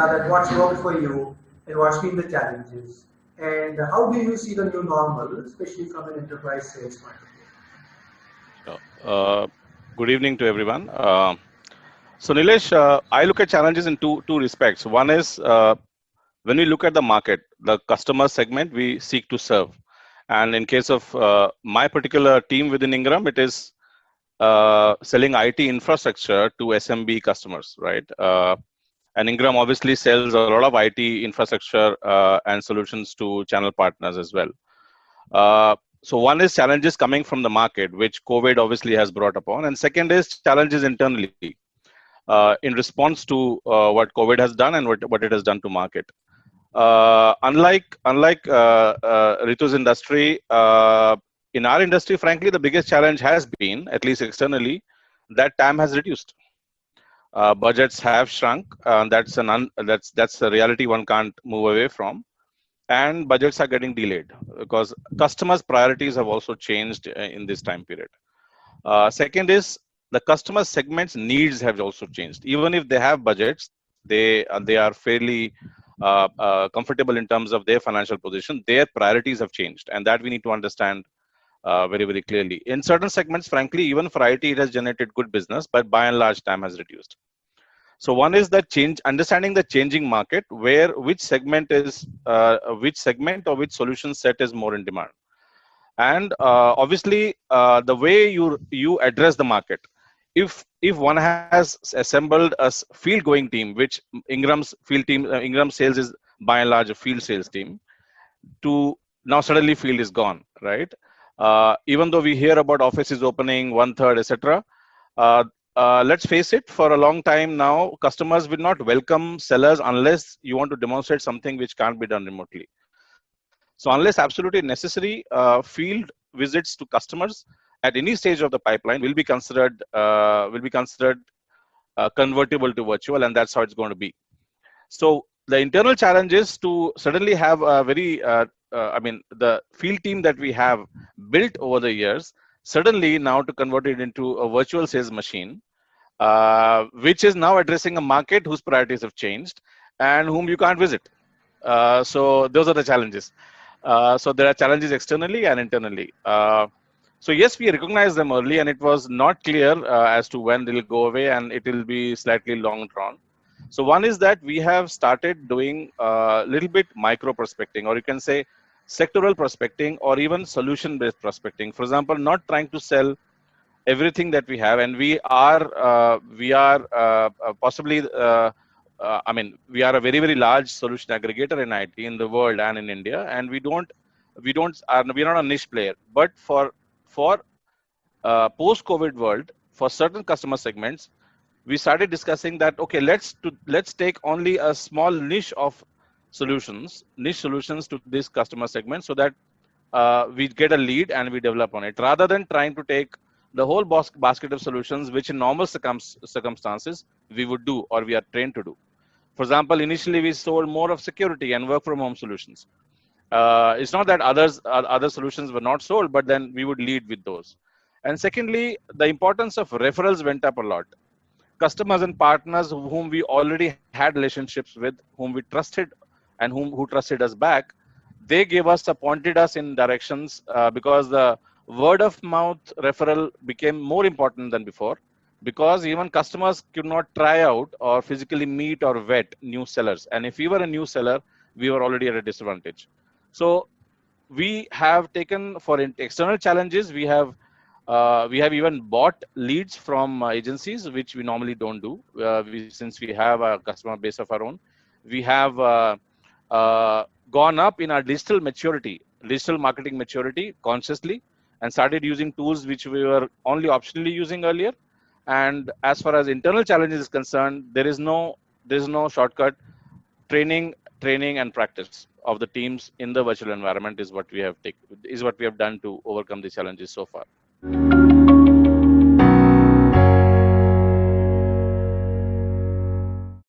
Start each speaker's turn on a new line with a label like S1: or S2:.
S1: that what's worked for you and what's been the challenges, and how do you see the new normal, especially from an enterprise sales point of view?
S2: Good evening to everyone. So Nilesh, I look at challenges in two respects. One is when we look at the market, the customer segment we seek to serve, and in case of my particular team within Ingram, it is selling IT infrastructure to SMB customers, right? And Ingram obviously sells a lot of IT infrastructure and solutions to channel partners as well. So one is challenges coming from the market, which COVID obviously has brought upon, and second is challenges internally in response to what COVID has done and what it has done to market. Unlike Ritu's industry, in our industry, frankly, the biggest challenge has been, at least externally, that TAM has reduced. Budgets have shrunk. That's a reality one can't move away from. And budgets are getting delayed because customers' priorities have also changed in this time period. Second is the customer segments' needs have also changed. Even if they have budgets, they are fairly comfortable in terms of their financial position. Their priorities have changed, and that we need to understand very, very clearly. In certain segments, frankly, even for IT, it has generated good business, but by and large, time has reduced. So one is the change, understanding the changing market, where which segment or which solution set is more in demand, and obviously the way you address the market. If one has assembled a field going team, which Ingram's field team, Ingram sales is by and large a field sales team, to now suddenly field is gone, right? Even though we hear about offices opening 1/3, etc. Let's face it, for a long time now, customers will not welcome sellers unless you want to demonstrate something which can't be done remotely. So unless absolutely necessary, field visits to customers at any stage of the pipeline will be considered convertible to virtual, and that's how it's going to be. So the internal challenge is to suddenly have a very, the field team that we have built over the years, suddenly now to convert it into a virtual sales machine, which is now addressing a market whose priorities have changed and whom you can't visit. So those are the challenges. So there are challenges externally and internally. So yes, we recognized them early, and it was not clear as to when they'll go away, and it will be slightly long drawn. So one is that we have started doing a little bit micro prospecting, or you can say sectoral prospecting, or even solution-based prospecting. For example, not trying to sell everything that we have, and we are possibly we are a very, very large solution aggregator in IT in the world and in India, and we're not a niche player. But for post-COVID world, for certain customer segments, we started discussing that, okay, let's take only a small niche solutions to this customer segment, so that we get a lead and we develop on it, rather than trying to take the whole basket of solutions, which in normal circumstances we would do or we are trained to do. For example, initially we sold more of security and work from home solutions. It's not that other solutions were not sold, but then we would lead with those. And secondly, the importance of referrals went up a lot. Customers and partners whom we already had relationships with, whom we trusted and who trusted us back, they pointed us in directions, because the word of mouth referral became more important than before, because even customers could not try out or physically meet or vet new sellers. And if we were a new seller, we were already at a disadvantage. So we have taken, for external challenges, we have even bought leads from agencies, which we normally don't do. Since we have a customer base of our own, we have gone up in our digital marketing maturity consciously, and started using tools which we were only optionally using earlier. And as far as internal challenges is concerned, there is no shortcut. Training and practice of the teams in the virtual environment is what we have done to overcome the challenges so far.